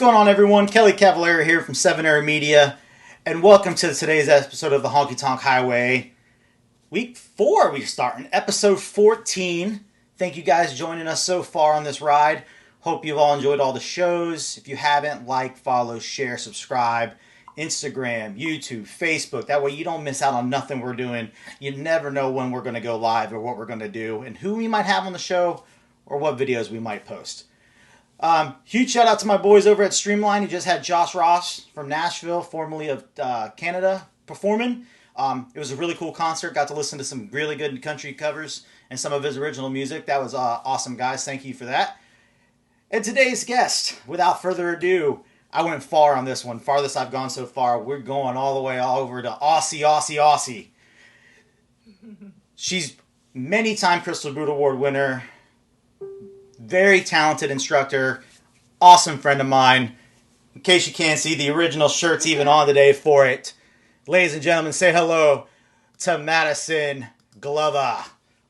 going on, everyone? Kelly Cavallari here from 7 Era Media, and welcome to today's episode of the Honky Tonk Highway. Week 4, we're starting, episode 14. Thank you guys joining us so far on this ride. Hope you've all enjoyed all the shows. If you haven't, like, follow, share, subscribe, Instagram, YouTube, Facebook. That way you don't miss out on nothing we're doing. You never know when we're going to go live or what we're going to do and who we might have on the show or what videos we might post. Huge shout out to my boys over at Streamline. You just had Josh Ross from Nashville, formerly of Canada, performing. It was a really cool concert. Got to listen to some really good country covers and some of his original music. That was awesome, guys. Thank you for that. And today's guest, without further ado, I went far on this one. Farthest I've gone so far. We're going all the way over to Aussie. She's many-time Crystal Boot Award winner. Very talented instructor. Awesome friend of mine. In case you can't see, the original shirt's even on today for it. Ladies and gentlemen, say hello to Madison Glover.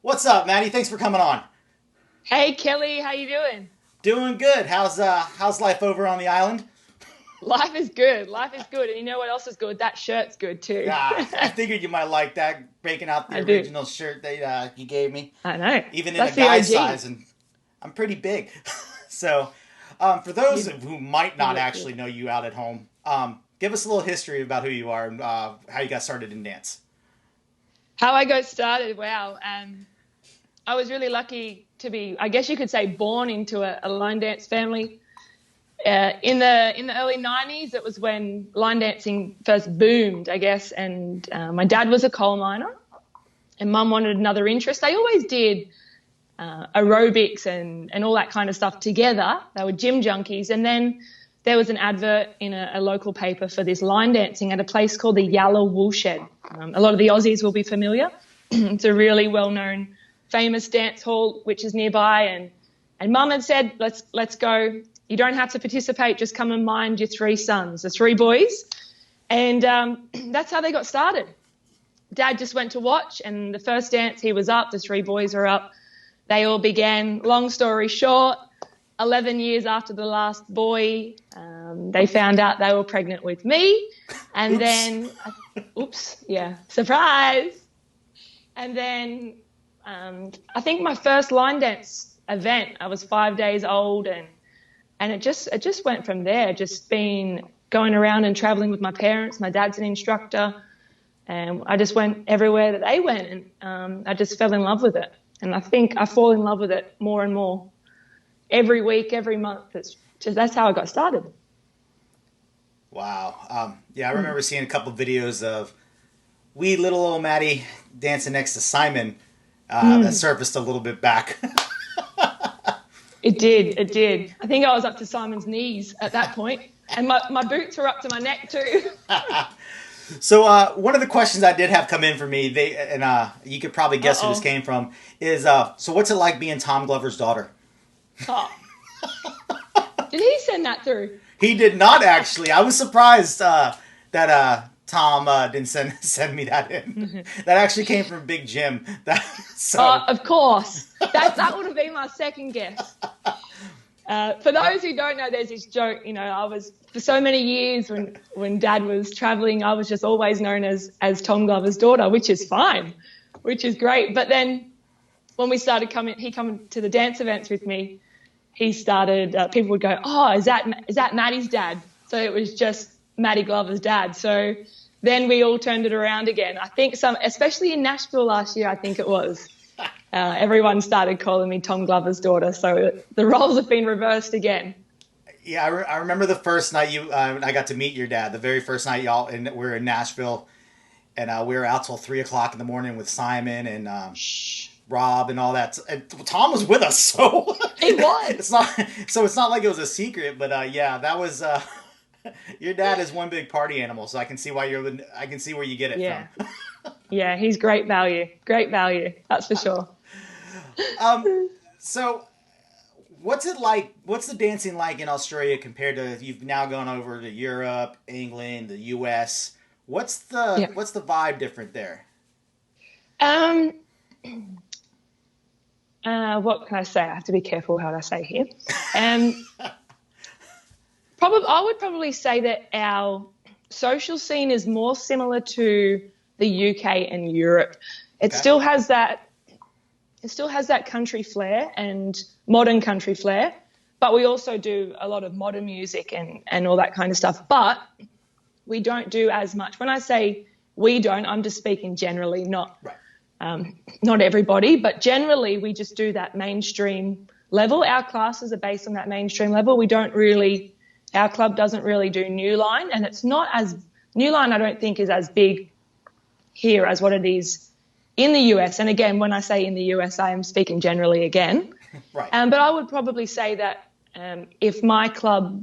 What's up, Maddie? Thanks for coming on. Hey, Kelly. How you doing? Doing good. How's life over on the island? Life is good. And you know what else is good? That shirt's good too. I figured you might like that, breaking out the original shirt that you gave me. I know. Even in a guy's size, and I'm pretty big. So, for those who might not actually know you out at home, give us a little history about who you are and how you got started in dance. How I got started? Wow. I was really lucky to be, I guess you could say, born into a line dance family. In the early 90s, it was when line dancing first boomed, I guess, and my dad was a coal miner and Mum wanted another interest. They always did aerobics and all that kind of stuff together. They were gym junkies. And then there was an advert in a local paper for this line dancing at a place called the Yalla Woolshed. A lot of the Aussies will be familiar. It's a really well-known, famous dance hall which is nearby. And Mum had said, let's go. You don't have to participate, just come and mind your 3 sons, the 3 boys. And that's how they got started. Dad just went to watch, and the first dance he was up, the 3 boys were up. They all began. Long story short, 11 years after the last boy, they found out they were pregnant with me. And then, surprise. And then I think my first line dance event, I was 5 days old, and it just went from there, just been going around and traveling with my parents. My dad's an instructor, and I just went everywhere that they went, and I just fell in love with it. And I think I fall in love with it more and more every week, every month. That's how I got started. Wow. I remember seeing a couple videos of wee little old Maddie dancing next to Simon that surfaced a little bit back. It did. I think I was up to Simon's knees at that point, and my boots were up to my neck too. So one of the questions I did have come in for me, you could probably guess who this came from, is so what's it like being Tom Glover's daughter? Oh. Did he send that through? He did not, actually. I was surprised that Tom didn't send me that in. That actually came from Big Jim. Of course. That would have been my second guess. For those who don't know, there's this joke, I was, for so many years when Dad was traveling, I was just always known as Tom Glover's daughter, which is fine, which is great. But then when we started coming to the dance events with me, he started, people would go, oh, is that Maddie's dad? So it was just Maddie Glover's dad. So then we all turned it around again. I think especially in Nashville last year, I think it was. Everyone started calling me Tom Glover's daughter, so the roles have been reversed again. Yeah, I remember the first night I got to meet your dad. The very first night we were in Nashville, and we were out till 3 o'clock in the morning with Simon and Rob and all that. And Tom was with us, so he was. It's not like it was a secret, but that was. Your dad is one big party animal, so I can see where you get it from. Yeah, he's great value. Great value, that's for sure. So what's it like? What's the dancing like in Australia compared to, you've now gone over to Europe, England, the US? What's the vibe different there? What can I say? I have to be careful how I say here. I would probably say that our social scene is more similar to the UK and Europe. It still has that country flair and modern country flair, but we also do a lot of modern music and all that kind of stuff. But we don't do as much. When I say we don't, I'm just speaking generally, not everybody, but generally we just do that mainstream level. Our classes are based on that mainstream level. Our club doesn't really do New Line, and it's not as, New Line I don't think is as big here as what it is in the US. And again, when I say in the US, I am speaking generally again. Right. But I would probably say that if my club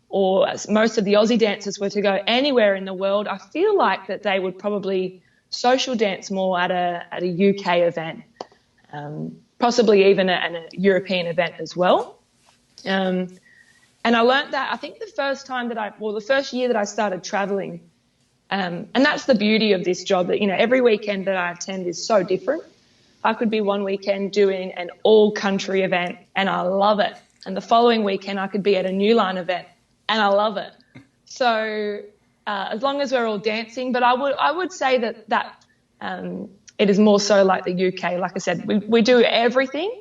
or most of the Aussie dancers were to go anywhere in the world, I feel like that they would probably social dance more at a UK event, possibly even at a European event as well. And I learnt that, I think the first year that I started traveling, and that's the beauty of this job, that, every weekend that I attend is so different. I could be one weekend doing an all-country event and I love it. And the following weekend I could be at a New Line event and I love it. So as long as we're all dancing, but I would say that it is more so like the UK. Like I said, we do everything,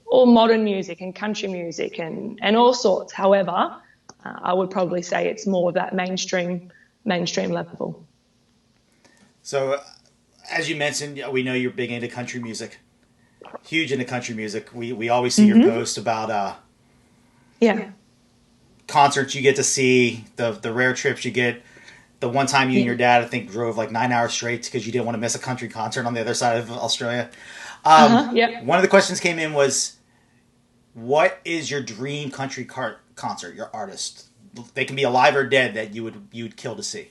all modern music and country music and all sorts. However, I would probably say it's more of that mainstream level. So, as you mentioned, we know you're big into country music, huge into country music. We always see your post about concerts you get to see, the rare trips you get. The one time you and your dad, I think, drove like 9 hours straight because you didn't want to miss a country concert on the other side of Australia. One of the questions came in was, what is your dream country concert, your artist? They can be alive or dead that you would kill to see.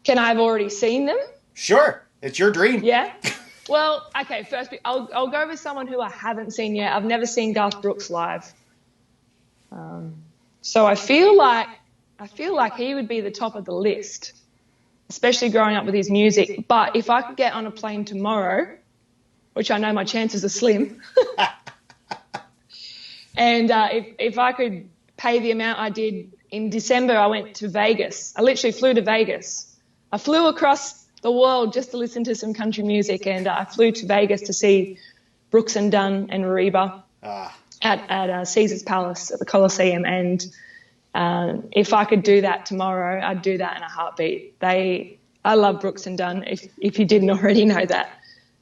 Can I have already seen them? Sure. It's your dream. Yeah. Well, okay, first I'll go with someone who I haven't seen yet. I've never seen Garth Brooks live. So I feel like he would be the top of the list, especially growing up with his music. But if I could get on a plane tomorrow, which I know my chances are slim, and if I could pay the amount I did in December, I went to Vegas. I literally flew to Vegas. I flew across the world just to listen to some country music, and I flew to Vegas to see Brooks and Dunn and Reba at Caesar's Palace at the Coliseum. And if I could do that tomorrow, I'd do that in a heartbeat. I love Brooks and Dunn, if you didn't already know that.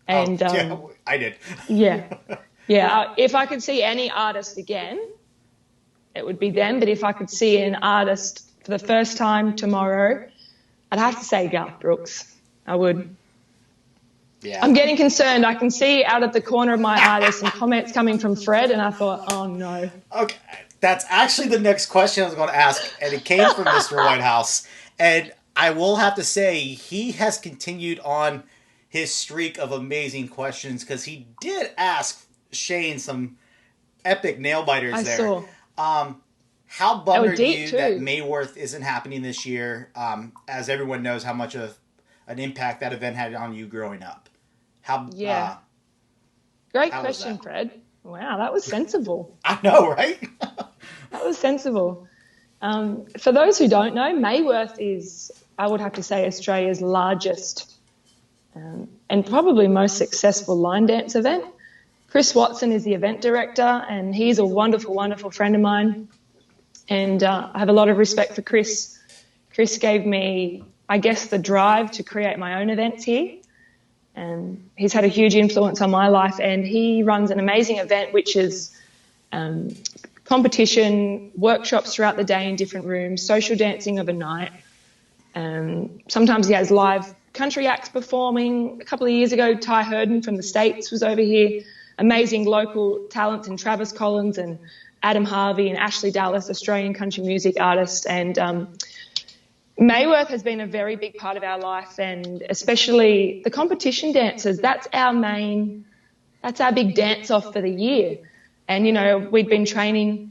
And yeah, I did. Yeah. If I could see any artist again, it would be them. But if I could see an artist for the first time tomorrow, I'd have to say Garth Brooks. I would. Yeah. I'm getting concerned. I can see out of the corner of my eye there's some comments coming from Fred, and I thought, oh no. Okay, that's actually the next question I was going to ask, and it came from Mr. Whitehouse. And I will have to say, he has continued on his streak of amazing questions, because he did ask Shane some epic nail biters there. I saw. How bummed are you that Mayworth isn't happening this year, as everyone knows how much of an impact that event had on you growing up? Great question, Fred. Wow, that was sensible. I know, right? That was sensible. For those who don't know, Mayworth is, I would have to say, Australia's largest and probably most successful line dance event. Chris Watson is the event director, and he's a wonderful, wonderful friend of mine. And I have a lot of respect for Chris. Chris gave me, I guess, the drive to create my own events here. And he's had a huge influence on my life, and he runs an amazing event which is competition, workshops throughout the day in different rooms, social dancing overnight. Sometimes he has live country acts performing. A couple of years ago, Ty Herden from the States was over here. Amazing local talents in Travis Collins and Adam Harvey and Ashley Dallas, Australian country music artist. And Mayworth has been a very big part of our life, and especially the competition dancers. That's our big dance off for the year. And, you know, we'd been training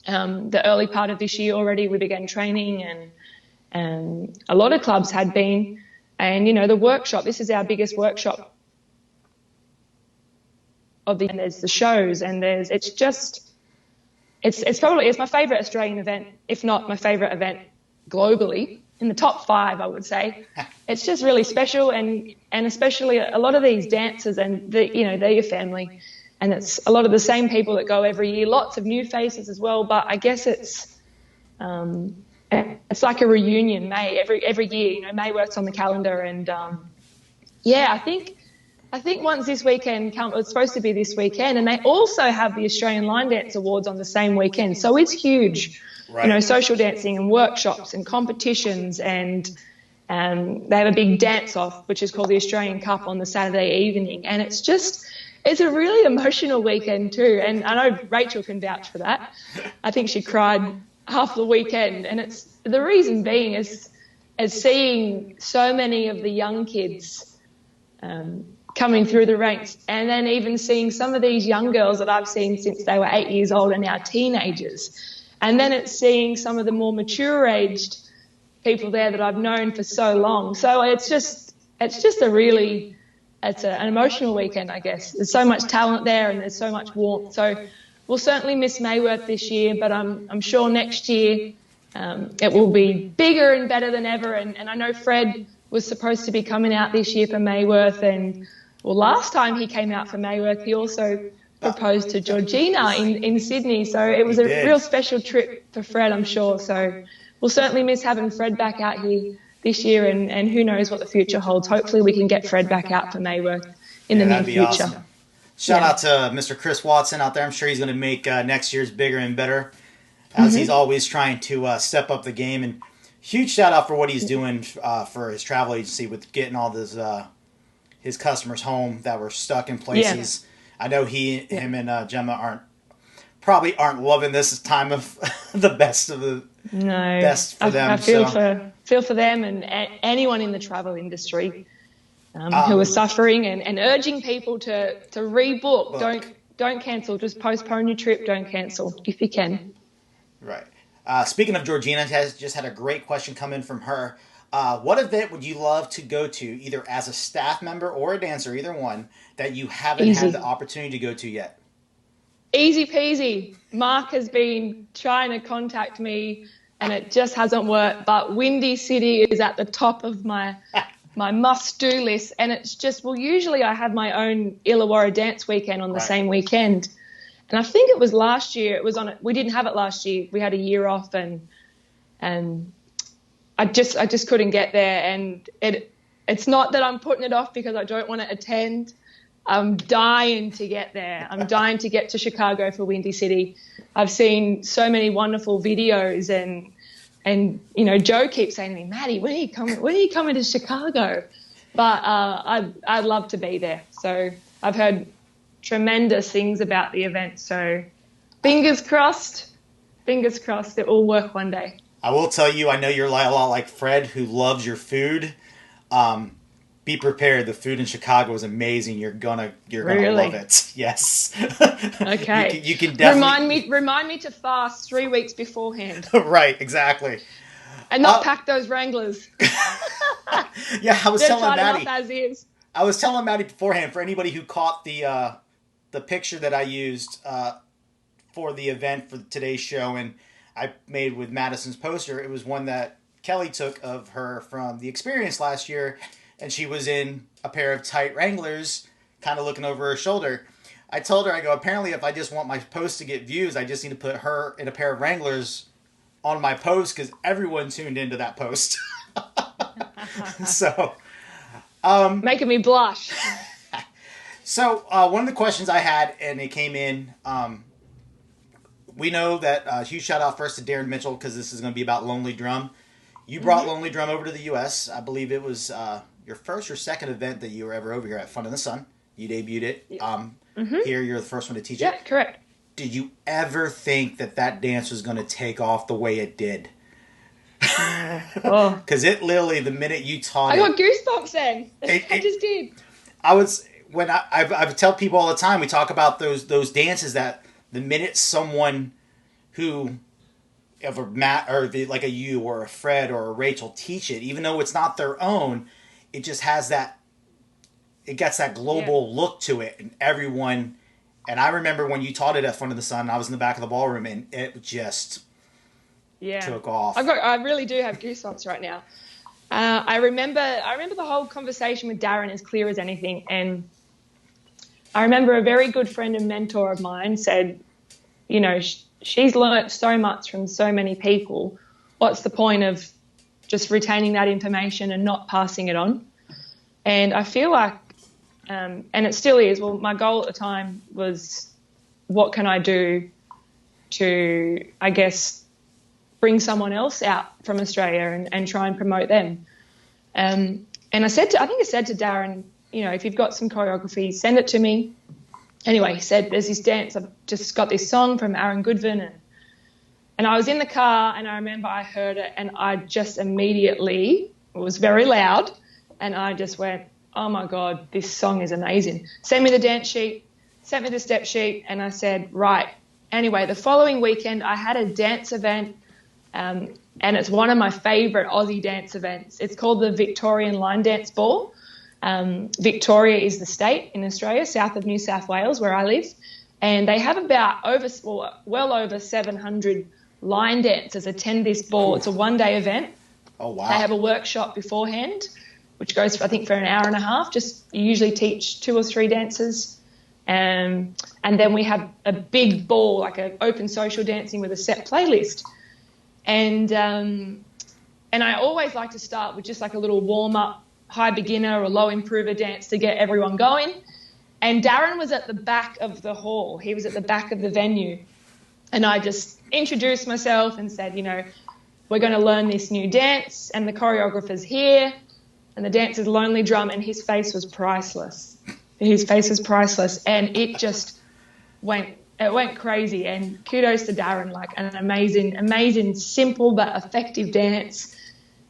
the early part of this year already. We began training, and a lot of clubs had been. And, you know, the workshop, this is our biggest workshop and there's the shows, and it's just it's my favourite Australian event, if not my favourite event globally. In the top 5, I would say. It's just really special, and especially a lot of these dancers, and they're your family, and it's a lot of the same people that go every year. Lots of new faces as well, but I guess it's like a reunion. May every year, May works on the calendar, and I think once this weekend comes, it's supposed to be this weekend, and they also have the Australian Line Dance Awards on the same weekend, so it's huge. Right. Social dancing and workshops and competitions, and they have a big dance-off, which is called the Australian Cup, on the Saturday evening. And it's a really emotional weekend too. And I know Rachel can vouch for that. I think she cried half the weekend. And the reason being is seeing so many of the young kids coming through the ranks, and then even seeing some of these young girls that I've seen since they were 8 years old and now teenagers. And then it's seeing some of the more mature-aged people there that I've known for so long. So it's just an emotional weekend, I guess. There's so much talent there, and there's so much warmth. So we'll certainly miss Mayworth this year, but I'm sure next year it will be bigger and better than ever. And I know Fred was supposed to be coming out this year for Mayworth, and last time he came out for Mayworth, he also proposed to Georgina in Sydney, so it was a real special trip for Fred, I'm sure. So we'll certainly miss having Fred back out here this year, and who knows what the future holds. Hopefully we can get Fred back out for Mayworth in the near future. Awesome. Shout out to Mr. Chris Watson out there. I'm sure he's going to make next year's bigger and better, as he's always trying to step up the game. And huge shout out for what he's doing for his travel agency with getting all his customers home that were stuck in places. Yeah. I know him and Gemma aren't loving this time of the best of the best for them. I feel for them and anyone in the travel industry who are suffering, and urging people to rebook. Don't cancel. Just postpone your trip. Don't cancel if you can. Right. Speaking of Georgina, has just had a great question come in from her. What event would you love to go to, either as a staff member or a dancer, either one, that you haven't had the opportunity to go to yet? Easy peasy. Mark has been trying to contact me, and it just hasn't worked. But Windy City is at the top of my must-do list, and it's just, usually I have my own Illawarra dance weekend on the same weekend. And I think it was last year. We didn't have it last year. We had a year off, and I just couldn't get there, and it's not that I'm putting it off because I don't want to attend. I'm dying to get there. I'm dying to get to Chicago for Windy City. I've seen so many wonderful videos, and Joe keeps saying to me, Maddie, when are you coming to Chicago? But I'd love to be there. So I've heard tremendous things about the event. So fingers crossed it will work one day. I will tell you, I know you're a lot like Fred, who loves your food. Be prepared. The food in Chicago is amazing. You're gonna love it. Yes. Okay. you can definitely remind me to fast 3 weeks beforehand. Right. Exactly. And not pack those Wranglers. Yeah, I was telling Maddie. As is. I was telling Maddie beforehand, for anybody who caught the picture that I used for the event for today's show, and I made with Madison's poster. It was one that Kelly took of her from the experience last year, and she was in a pair of tight Wranglers, kind of looking over her shoulder. I told her, I go, apparently if I just want my post to get views, I just need to put her in a pair of Wranglers on my post, because everyone tuned into that post. So, making me blush. So, one of the questions I had, and it came in, we know that huge shout out first to Darren Mitchell, because this is going to be about Lonely Drum. You brought Lonely Drum over to the U.S. I believe it was your first or second event that you were ever over here at Fun in the Sun. You debuted it. Here, you're the first one to teach it. Yeah, correct. Did you ever think that dance was going to take off the way it did? Because it literally, the minute you taught I got goosebumps then. I just did. I tell people all the time, we talk about those dances that the minute someone who, of a Matt or like a you or a Fred or a Rachel teach it, even though it's not their own, it just has that, it gets that global look to it, and everyone And I remember when you taught it at Fun of the Sun, I was in the back of the ballroom, and it just took off. I really do have goosebumps right now. I remember the whole conversation with Darren as clear as anything. And I remember a very good friend and mentor of mine said, you know, she's learnt so much from so many people. What's the point of just retaining that information and not passing it on? And I feel like, and it still is, well, my goal at the time was, what can I do to, I guess, bring someone else out from Australia and try and promote them? And I said to Darren, you know, if you've got some choreography, send it to me. Anyway, he said, there's this dance, I've just got this song from Aaron Goodwin. And I was in the car, and I remember I heard it, and I just immediately, it was very loud, and I just went, oh my God, this song is amazing. Send me the dance sheet, sent me the step sheet, and I said, right. Anyway, the following weekend I had a dance event, and it's one of my favourite Aussie dance events. It's called the Victorian Line Dance Ball. Victoria is the state in Australia, south of New South Wales, where I live, and they have well over 700 line dancers attend this ball. It's a one-day event. Oh, wow. They have a workshop beforehand, which goes, I think, for an hour and a half. Just you usually teach 2 or 3 dancers. And then we have a big ball, like an open social dancing with a set playlist. And I always like to start with just like a little warm-up, high beginner or low improver dance to get everyone going. And Darren was at the back of the hall. He was at the back of the venue. And I just introduced myself and said, you know, we're going to learn this new dance, and the choreographer's here, and the dancer's Lonely Drum, and his face was priceless. His face was priceless, and it just went crazy. And kudos to Darren, like an amazing, simple but effective dance.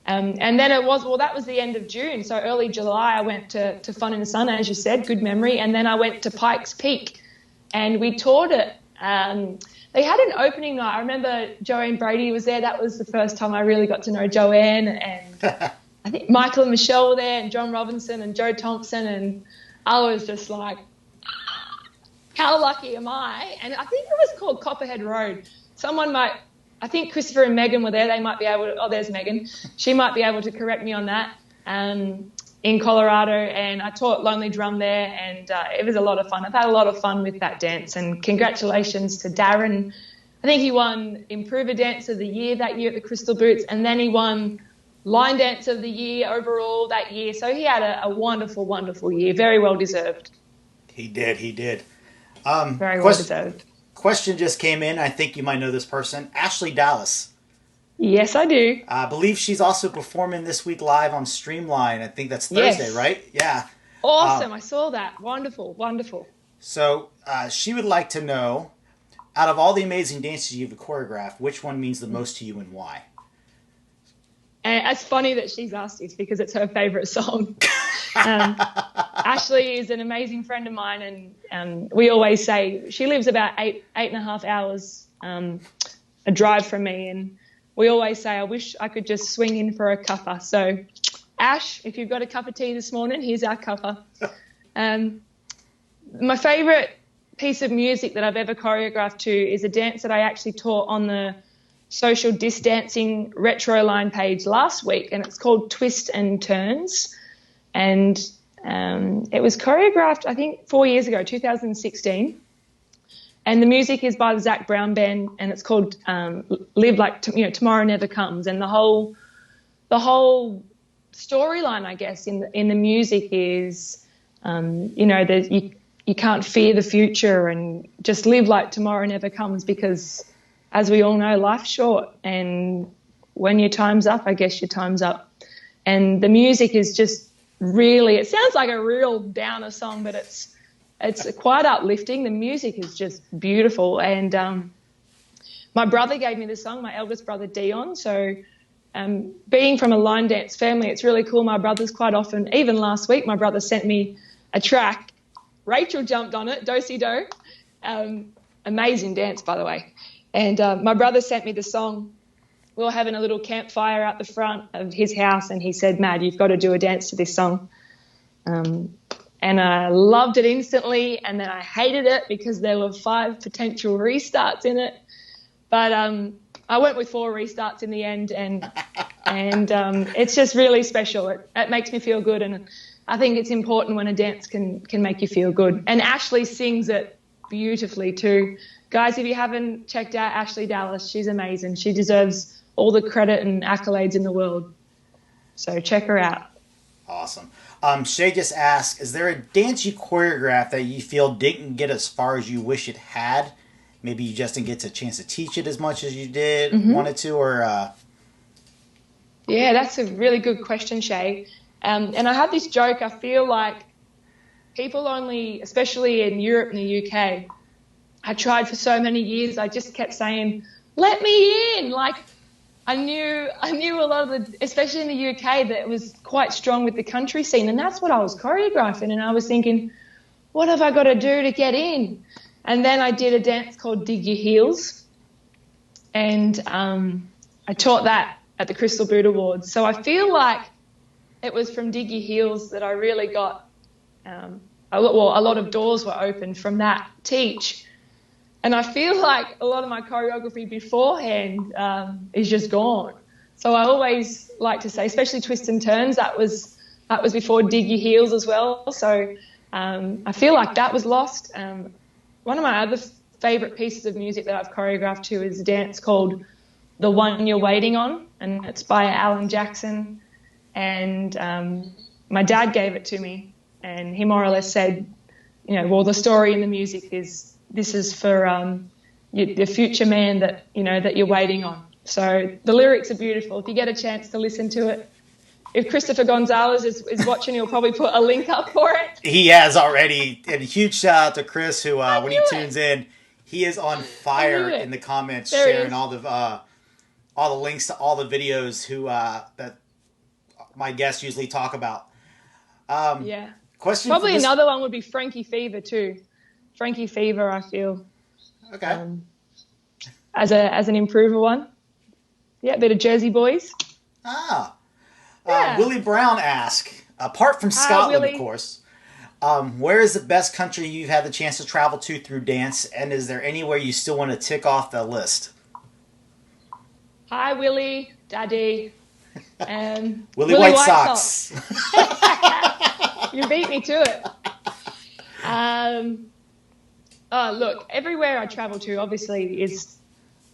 And then that was the end of June. So early July, I went to Fun in the Sun, as you said, good memory. And then I went to Pikes Peak, and we toured it. They had an opening night. I remember Joanne Brady was there. That was the first time I really got to know Joanne. And I think Michael and Michelle were there, and John Robinson and Joe Thompson. And I was just like, how lucky am I? And I think it was called Copperhead Road. I think Christopher and Megan were there. They might be able to, there's Megan. She might be able to correct me on that, in Colorado. And I taught Lonely Drum there, and it was a lot of fun. I've had a lot of fun with that dance, and congratulations to Darren. I think he won Improver Dance of the Year that year at the Crystal Boots, and then he won Line Dance of the Year overall that year. So he had a wonderful, wonderful year. Very well deserved. He did. Very well deserved. Question just came in. I think you might know this person. Ashley Dallas. Yes, I do. I believe she's also performing this week live on Streamline. I think that's Thursday, yes. Right? Yeah. Awesome. I saw that. Wonderful. So she would like to know, out of all the amazing dances you've choreographed, which one means the most to you and why? And it's funny that she's asked this because it's her favourite song. Ashley is an amazing friend of mine, and we always say she lives about eight and a half hours a drive from me, and we always say, I wish I could just swing in for a cuppa. So, Ash, if you've got a cup of tea this morning, here's our cuppa. My favourite piece of music that I've ever choreographed to is a dance that I actually taught on the social disc dancing retro line page last week, and it's called Twist and Turns. And it was choreographed, I think, 4 years ago, 2016. And the music is by the Zach Brown Band, and it's called Live Like Tomorrow Never Comes. And the whole storyline, I guess, in the music is, you can't fear the future and just live like tomorrow never comes, because, as we all know, life's short. And when your time's up, I guess your time's up. And the music is just really, it sounds like a real downer song, but it's quite uplifting. The music is just beautiful. And my brother gave me the song, my eldest brother Dion. So being from a line dance family, it's really cool. My brothers quite often, even last week, my brother sent me a track. Rachel jumped on it, Do-Si-Do. Amazing dance, by the way. And my brother sent me the song. We were having a little campfire out the front of his house, and he said, Mad, you've got to do a dance to this song. And and I loved it instantly, and then I hated it because there were 5 potential restarts in it. But I went with 4 restarts in the end, and it's just really special. It makes me feel good, and I think it's important when a dance can make you feel good. And Ashley sings it beautifully too. Guys, if you haven't checked out Ashley Dallas, she's amazing. She deserves all the credit and accolades in the world. So check her out. Awesome. Shay just asked, is there a dance you choreographed that you feel didn't get as far as you wish it had? Maybe you just didn't get a chance to teach it as much as you wanted to, or... Yeah, that's a really good question, Shay. And I had this joke. I feel like people only, especially in Europe and the UK, I tried for so many years. I just kept saying, let me in. Like, I knew a lot of the, especially in the UK, that it was quite strong with the country scene. And that's what I was choreographing. And I was thinking, what have I got to do to get in? And then I did a dance called Dig Your Heels. And I taught that at the Crystal Boot Awards. So I feel like it was from Dig Your Heels that I really got, a lot of doors were opened from that teach. And I feel like a lot of my choreography beforehand is just gone. So I always like to say, especially twists and turns, that was before Dig Your Heels as well. So I feel like that was lost. One of my other favourite pieces of music that I've choreographed to is a dance called The One You're Waiting On, and it's by Alan Jackson. And my dad gave it to me, and he more or less said, the story in the music is this is for the future man that you're waiting on. So the lyrics are beautiful. If you get a chance to listen to it, if Christopher Gonzalez is watching, he'll probably put a link up for it. He has already. And a huge shout out to Chris, who when he tunes in, he is on fire in the comments, sharing all the links to all the videos that my guests usually talk about. Question. Probably another one would be Frankie Fever too. Frankie Fever, I feel. Okay. As an improver one. Yeah, a bit of Jersey Boys. Willie Brown asks, apart from Scotland, of course, where is the best country you've had the chance to travel to through dance, and is there anywhere you still want to tick off the list? Hi, Willie, Daddy. Willie White Sox. You beat me to it. Look, everywhere I travel to, obviously,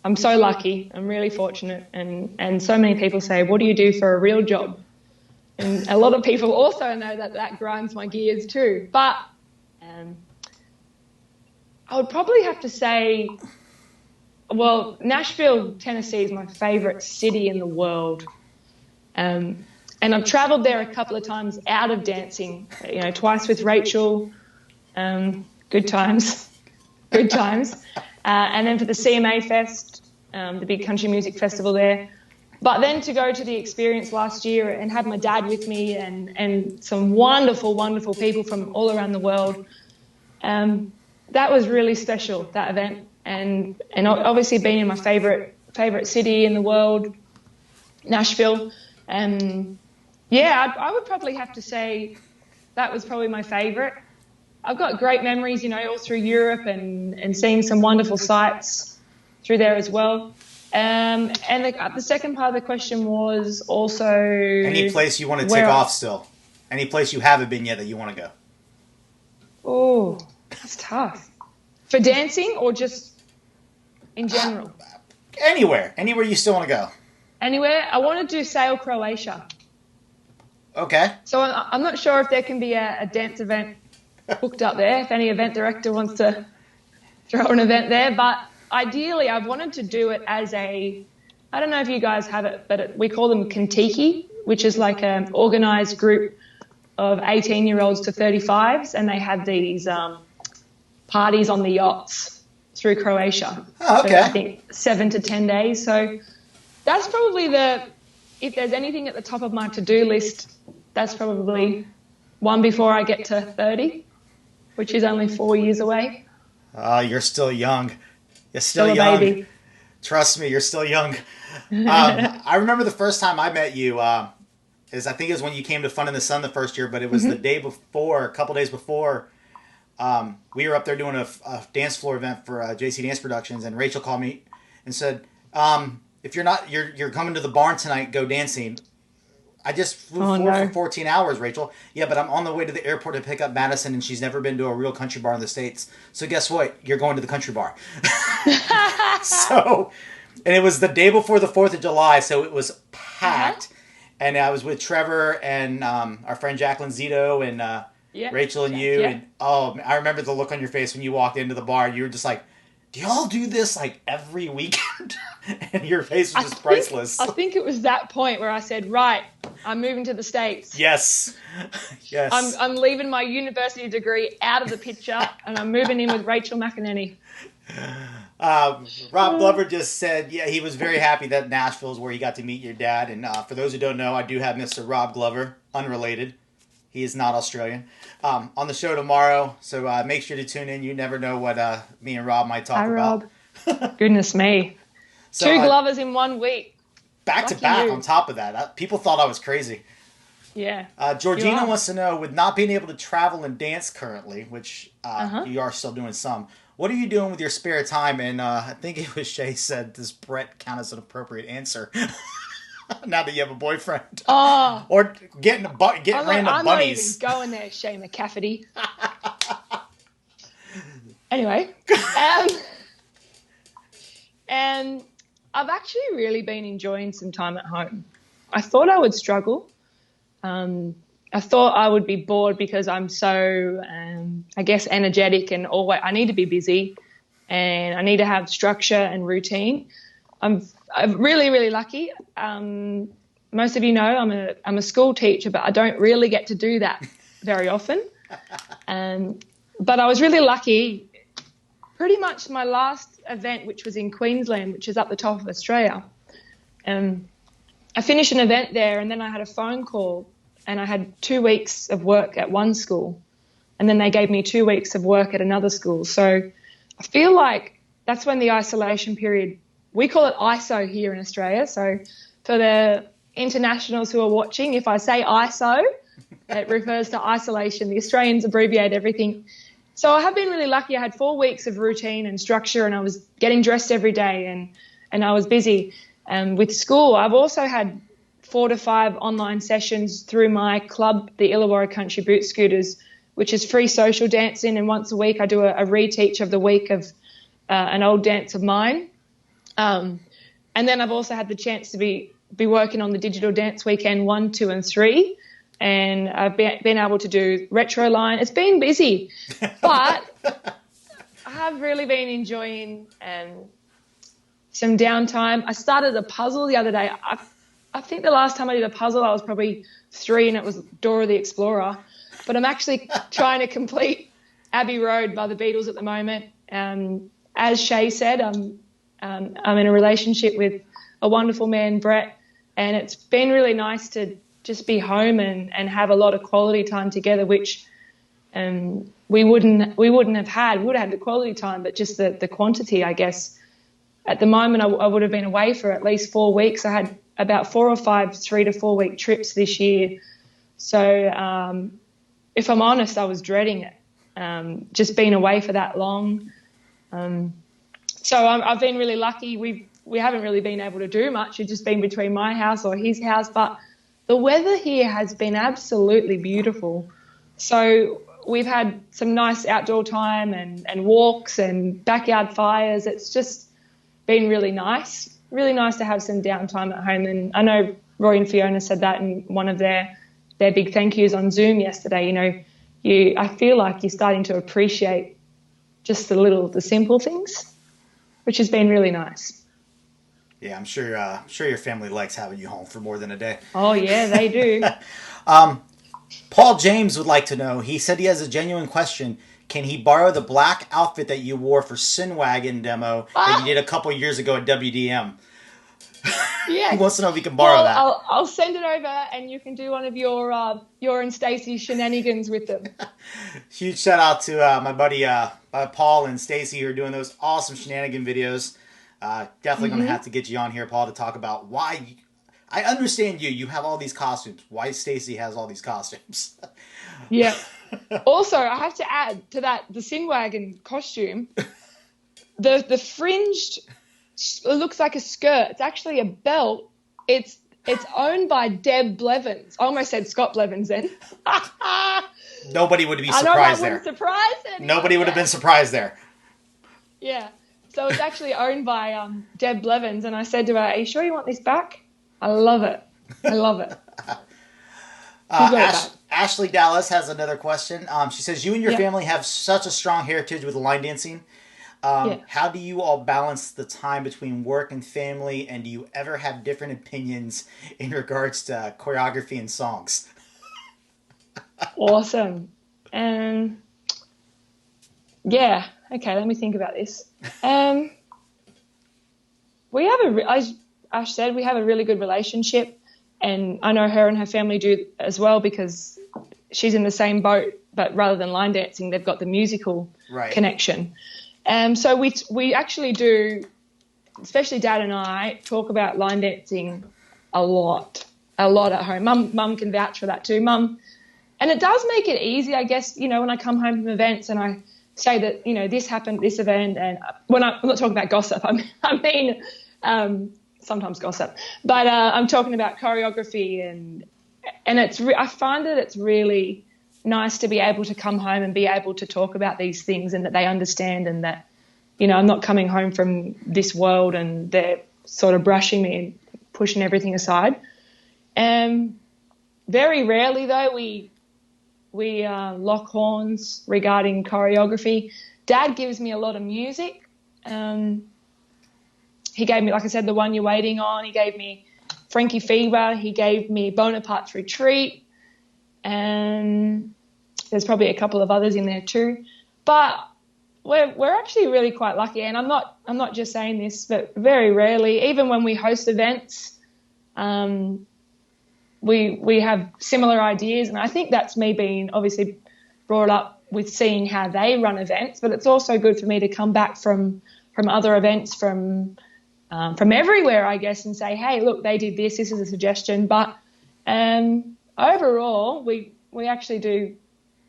I'm so lucky. I'm really fortunate. And so many people say, what do you do for a real job? And a lot of people also know that grinds my gears too. But I would probably have to say, Nashville, Tennessee is my favorite city in the world. And I've traveled there a couple of times out of dancing, twice with Rachel. Good times. Good times. And then for the CMA Fest, the big country music festival there. But then to go to the experience last year and have my dad with me and some wonderful, wonderful people from all around the world, that was really special, that event. And obviously being in my favourite city in the world, Nashville. I would probably have to say that was probably my favourite. I've got great memories, all through Europe and seeing some wonderful sights through there as well. And the second part of the question was also... Any place you want to tick off still? Any place you haven't been yet that you want to go? Oh, that's tough. For dancing or just in general? Anywhere you still want to go. Anywhere? I want to do Sail Croatia. Okay. So I'm not sure if there can be a dance event booked up there, if any event director wants to throw an event there. But ideally, I've wanted to do it as I don't know if you guys have it, but we call them Kontiki, which is like an organised group of 18-year-olds to 35s, and they have these parties on the yachts through Croatia. Oh, okay. So I think 7 to 10 days. So that's probably if there's anything at the top of my to-do list, that's probably one before I get to 30, which is only 4 years away. You're still young. You're still a young. Baby. Trust me, you're still young. I remember the first time I met you, is I think it was when you came to Fun in the Sun the first year, but it was the day before, a couple days before. We were up there doing a dance floor event for JC Dance Productions, and Rachel called me and said, "If you're coming to the barn tonight, go dancing." I just flew for 14 hours, Rachel. Yeah, but I'm on the way to the airport to pick up Madison, and she's never been to a real country bar in the States. So guess what? You're going to the country bar. And it was the day before the 4th of July, so it was packed. And I was with Trevor and our friend Jacqueline Zito and Rachel and you. Yeah. And I remember the look on your face when you walked into the bar. You were just like, do y'all do this like every weekend? And your face was just priceless. I think it was that point where I said, right, I'm moving to the States. Yes. I'm leaving my university degree out of the picture, and I'm moving in with Rachel McEnany. Rob Glover just said, he was very happy that Nashville is where he got to meet your dad. And for those who don't know, I do have Mr. Rob Glover, unrelated. He is not Australian. On the show tomorrow, so make sure to tune in. You never know what me and Rob might talk about. Rob. Goodness me. So, 2 Glovers in 1 week. Back to back on top of that. People thought I was crazy. Yeah. Georgina wants to know, with not being able to travel and dance currently, which you are still doing some, what are you doing with your spare time? And I think it was Shay said, does Brett count as an appropriate answer? Now that you have a boyfriend. Oh. Or getting random bunnies. I'm not even going there, Shay McCafferty. Anyway. And I've actually really been enjoying some time at home. I thought I would struggle. I thought I would be bored because I'm so, I guess, energetic and always I need to be busy and I need to have structure and routine. I'm really, really lucky. Most of you know I'm a school teacher, but I don't really get to do that very often. But I was really lucky. Pretty much my last event, which was in Queensland, which is up the top of Australia, I finished an event there and then I had a phone call and I had 2 weeks of work at one school and then they gave me 2 weeks of work at another school. So I feel like that's when the isolation period, we call it ISO here in Australia. So for the internationals who are watching, if I say ISO, it refers to isolation. The Australians abbreviate everything. So I have been really lucky. I had 4 weeks of routine and structure and I was getting dressed every day and I was busy. With school, I've also had 4 to 5 online sessions through my club, the Illawarra Country Boot Scooters, which is free social dancing. And once a week I do a reteach of the week of an old dance of mine. And then I've also had the chance to be working on the Digital Dance Weekend 1, 2 and 3. And I've been able to do retro line. It's been busy, but I have really been enjoying some downtime. I started a puzzle the other day. I think the last time I did a puzzle I was probably 3 and it was Dora the Explorer. But I'm actually trying to complete Abbey Road by the Beatles at the moment. As Shay said, I'm in a relationship with a wonderful man, Brett, and it's been really nice to just be home and have a lot of quality time together, which we wouldn't have had. We would have had the quality time, but just the quantity, I guess. At the moment, I would have been away for at least 4 weeks. I had about 4 or 5 3 to 4 week trips this year. So if I'm honest, I was dreading it, just being away for that long. So I've been really lucky. We haven't really been able to do much. It's just been between my house or his house, but the weather here has been absolutely beautiful. So we've had some nice outdoor time and walks and backyard fires. It's just been really nice to have some downtime at home. And I know Roy and Fiona said that in one of their big thank yous on Zoom yesterday. You know, I feel like you're starting to appreciate just the simple things, which has been really nice. Yeah, I'm sure your family likes having you home for more than a day. Oh, yeah, they do. Paul James would like to know, he said he has a genuine question. Can he borrow the black outfit that you wore for Sin Wagon demo that you did a couple years ago at WDM? Yeah. He wants to know if he can borrow that. I'll send it over and you can do one of your and Stacey's shenanigans with them. Huge shout out to my buddy Paul and Stacey who are doing those awesome shenanigan videos. Definitely going to have to get you on here, Paul, to talk about why I understand you. You have all these costumes. Why Stacy has all these costumes? Yeah. Also, I have to add to that the Sin Wagon costume. The fringed, it looks like a skirt. It's actually a belt. It's owned by Deb Blevins. I almost said Scott Blevins then. Nobody would be I know surprised that there. wouldn't surprise anyone. Nobody would have been surprised there. Yeah. So it's actually owned by Deb Blevins, and I said to her, "Are you sure you want this back?" I love it. I love it. Ashley Dallas has another question. She says, you and your family have such a strong heritage with line dancing. How do you all balance the time between work and family, and do you ever have different opinions in regards to choreography and songs? Awesome. Yeah. Okay, let me think about this. We have as Ash said, we have a really good relationship, and I know her and her family do as well because she's in the same boat, but rather than line dancing, they've got the musical connection. So we actually do, especially Dad and I, talk about line dancing a lot at home. Mum can vouch for that too. Mum, and it does make it easy, I guess, when I come home from events and I say that, this happened, this event, and I'm not talking about gossip. I mean sometimes gossip, but I'm talking about choreography and I find that it's really nice to be able to come home and be able to talk about these things and that they understand and that, I'm not coming home from this world and they're sort of brushing me and pushing everything aside. Very rarely though, we lock horns regarding choreography. Dad gives me a lot of music. He gave me, like I said, The One You're Waiting On. He gave me Frankie Fever. He gave me Bonaparte's Retreat. And there's probably a couple of others in there too. But we're actually really quite lucky. And I'm not just saying this, but very rarely, even when we host events, we have similar ideas. And I think that's me being obviously brought up with seeing how they run events. But it's also good for me to come back from other events from everywhere, I guess, and say, hey, look, they did this. This is a suggestion. But overall, we actually do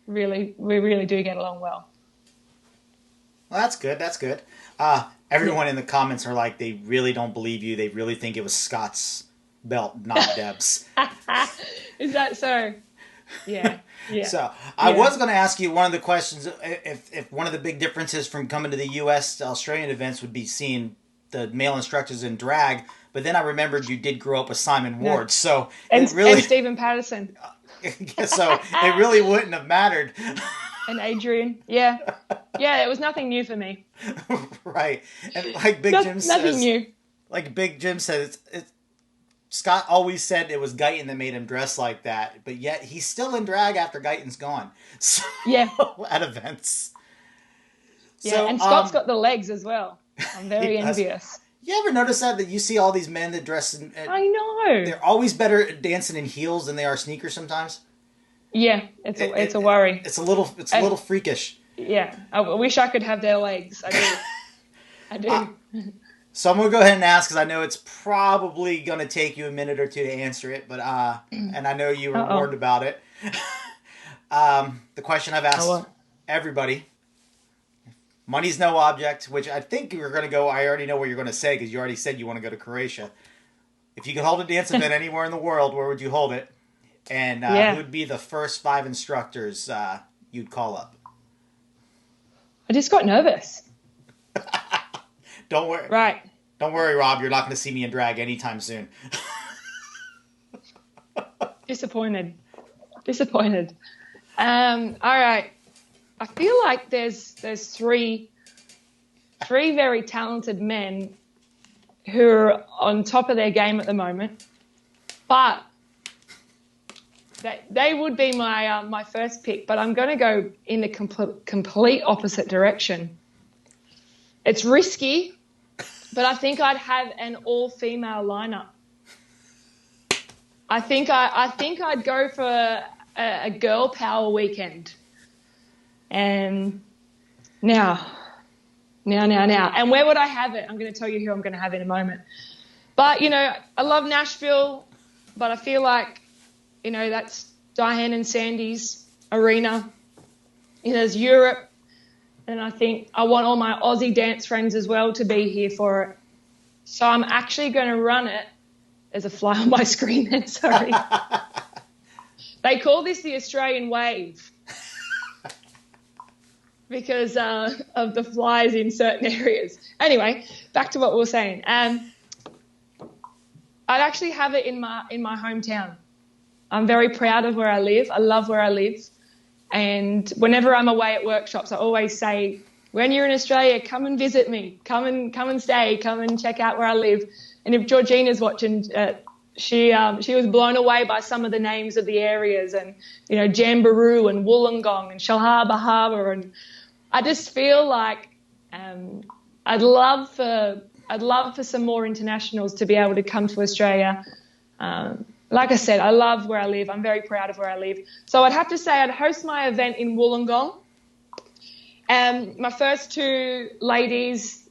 really do get along well. Well, that's good. That's good. Everyone in the comments are like, they really don't believe you. They really think it was Scott's belt, not Deb's. Is that so? Yeah. So I was going to ask you one of the questions, if one of the big differences from coming to the U.S. to Australian events would be seeing the male instructors in drag, but then I remembered you did grow up with Simon Ward, so and Stephen Patterson. So it really wouldn't have mattered. And Adrian, yeah, it was nothing new for me. Right, and like Big Jim says, nothing new. Like Big Jim says, Scott always said it was Guyton that made him dress like that, but yet he's still in drag after Guyton's gone. So, at events. Yeah, so, and Scott's got the legs as well. I'm very envious. You ever notice that you see all these men that dress in... I know. They're always better dancing in heels than they are sneakers sometimes. Yeah, it's a worry. It's a little freakish. Yeah, I wish I could have their legs. I do. So I'm going to go ahead and ask, because I know it's probably going to take you a minute or two to answer it, but and I know you were warned about it. The question I've asked everybody, money's no object, which I think you're going to go, I already know what you're going to say, because you already said you want to go to Croatia. If you could hold a dance event anywhere in the world, where would you hold it? And who would be the first 5 instructors you'd call up? I just got nervous. Don't worry. Right. Don't worry, Rob. You're not going to see me in drag anytime soon. Disappointed. All right. I feel like there's three very talented men who are on top of their game at the moment, but they would be my first pick. But I'm going to go in the complete opposite direction. It's risky, but I think I'd have an all-female lineup. I think I'd go for a girl power weekend. And now. And where would I have it? I'm going to tell you who I'm going to have in a moment. But, I love Nashville. but I feel like, that's Diane and Sandy's arena. There's Europe, and I think I want all my Aussie dance friends as well to be here for it. So I'm actually going to run it. There's a fly on my screen then, sorry. They call this the Australian wave because of the flies in certain areas. Anyway, back to what we were saying. I'd actually have it in my hometown. I'm very proud of where I live. I love where I live. And whenever I'm away at workshops, I always say, when you're in Australia, come and visit me. Come and stay. Come and check out where I live. And if Georgina's watching, she was blown away by some of the names of the areas, and Jamboree and Wollongong and Shellharbour Harbour, and I just feel like I'd love for some more internationals to be able to come to Australia. Like I said, I love where I live. I'm very proud of where I live. So I'd have to say I'd host my event in Wollongong. My first two ladies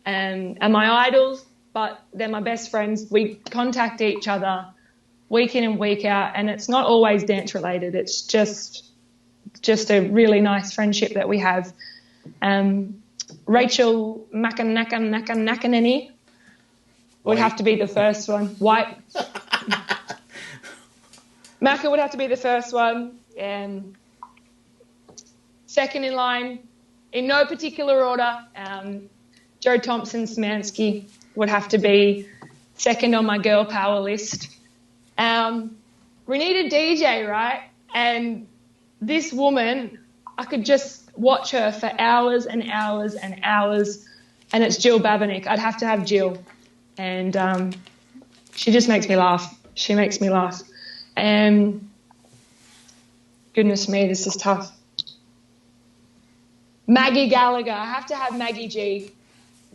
are my idols, but they're my best friends. We contact each other week in and week out, and it's not always dance related. It's just a really nice friendship that we have. Rachel Makanini would have to be the first one. White. Maka would have to be the first one. Second in line, in no particular order, Joe Thompson-Smansky would have to be second on my girl power list. We need a DJ, right? And this woman, I could just watch her for hours and hours and hours, and it's Jill Babinick. I'd have to have Jill. And she just makes me laugh. She makes me laugh. Goodness me, this is tough. Maggie Gallagher. I have to have Maggie G.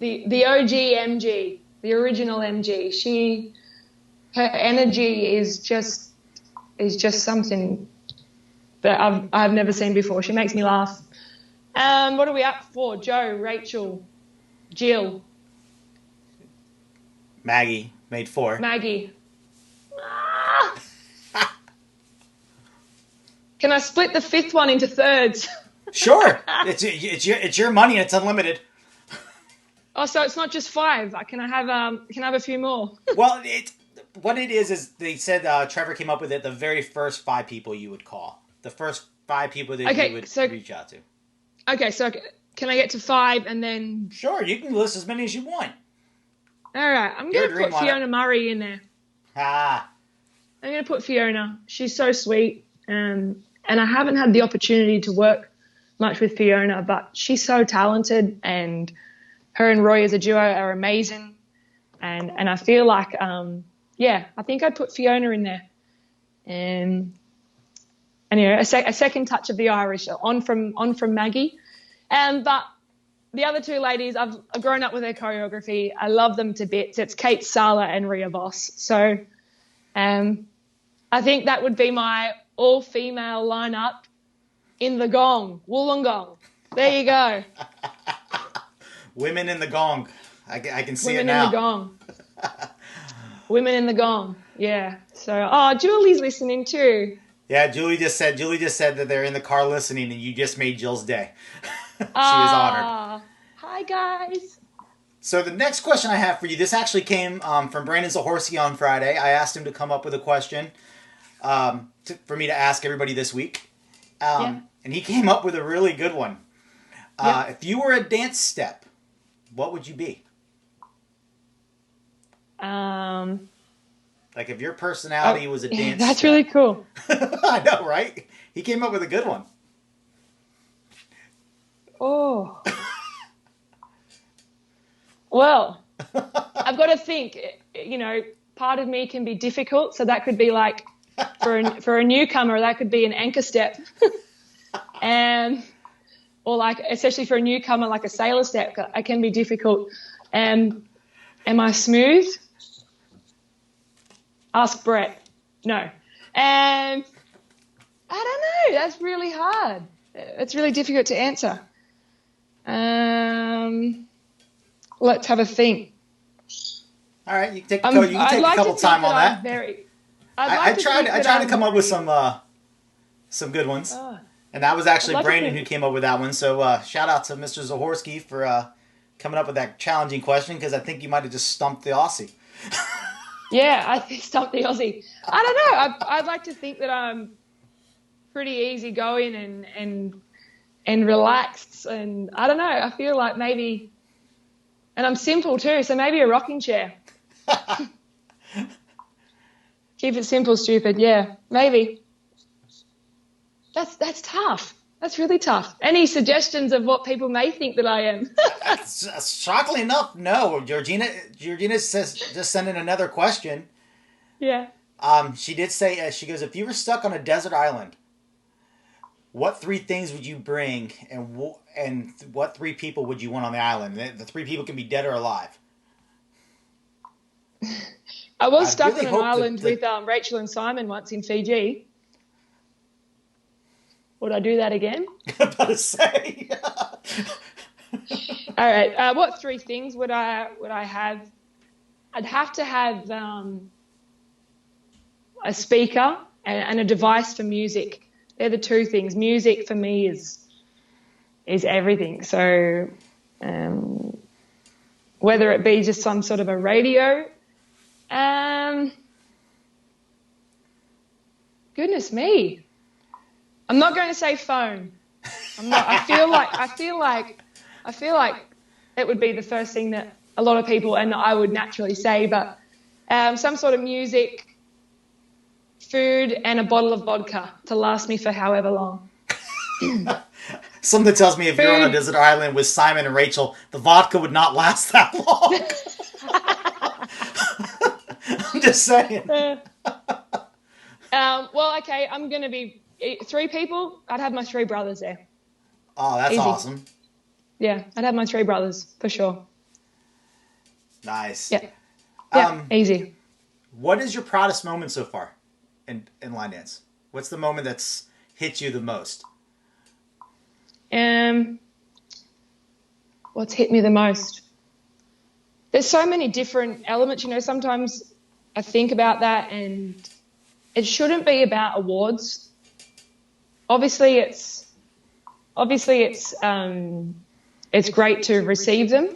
The OG MG, the original MG. Her energy is just something that I've never seen before. She makes me laugh. What are we up for? Joe, Rachel, Jill. Maggie made 4. Maggie. Can I split the 5th one into thirds? Sure. It's your money and it's unlimited. Oh, so it's not just 5. Can I have a few more? Well, what it is they said Trevor came up with it. The very first 5 people you would call, the first 5 people that you would reach out to. Okay, so can I get to 5 and then? Sure, you can list as many as you want. All right, I'm going to put Fiona Murray in there. I'm going to put Fiona. She's so sweet, and I haven't had the opportunity to work much with Fiona, but she's so talented, and her and Roy as a duo are amazing, and I feel like, I think I'd put Fiona in there, and a second touch of the Irish on from Maggie, but the other 2 ladies, I've grown up with their choreography. I love them to bits. It's Kate Sala and Rhea Voss. So, I think that would be my all-female lineup in the gong, Wollongong. There you go. Women in the gong. I can see Women it now. In the gong. Women in the gong. Yeah. So, Julie's listening too. Yeah, Julie just said that they're in the car listening, and you just made Jill's day. She was honored. Hi guys. So the next question I have for you, this actually came from Brandon Zahorski on Friday. I asked him to come up with a question for me to ask everybody this week. And he came up with a really good one. If you were a dance step, what would you be? Like if your personality was a dance that's step. Really cool. I know, right? He came up with a good one. Oh. Well, I've got to think, part of me can be difficult. So that could be like, for a newcomer, that could be an anchor step. Or like, especially for a newcomer, like a sailor step, it can be difficult. Am I smooth? Ask Brett. No. I don't know. That's really hard. It's really difficult to answer. Let's have a think. All right, you can take a couple time on that. I tried to come up with some good ones. And that was actually Brandon who came up with that one. So shout out to Mr. Zahorski for coming up with that challenging question, because I think you might have just stumped the Aussie. Yeah, I think stumped the Aussie. I don't know. I'd like to think that I'm pretty easygoing and relaxed, and I don't know. I feel like maybe, and I'm simple too, so maybe a rocking chair. Keep it simple, stupid. Yeah, maybe. That's tough. That's really tough. Any suggestions of what people may think that I am? Shockingly enough, no. Georgina says just sent in another question. Yeah. She did say, she goes, if you were stuck on a desert island, what 3 things would you bring, and what 3 people would you want on the island? The 3 people can be dead or alive. I was stuck on an island with Rachel and Simon once in Fiji. Would I do that again? I'm about to say. All right. What 3 things would I have? I'd have to have a speaker and a device for music. They're the 2 things. Music for me is everything. So whether it be just some sort of a radio, goodness me. I'm not going to say phone. I'm not. I feel like it would be the first thing that a lot of people and I would naturally say. But some sort of music, food, and a bottle of vodka to last me for however long. Something tells me if you're on a desert island with Simon and Rachel, the vodka would not last that long. I'm just saying. Well, okay, I'm going to be 3 people. I'd have my 3 brothers there. Oh, that's easy. Awesome. Yeah, I'd have my 3 brothers for sure. Nice. Yeah, easy. What is your proudest moment so far in line dance? What's the moment that's hit you the most? What's hit me the most? There's so many different elements. You know, sometimes I think about that, and it shouldn't be about awards. Obviously, it's great to receive them,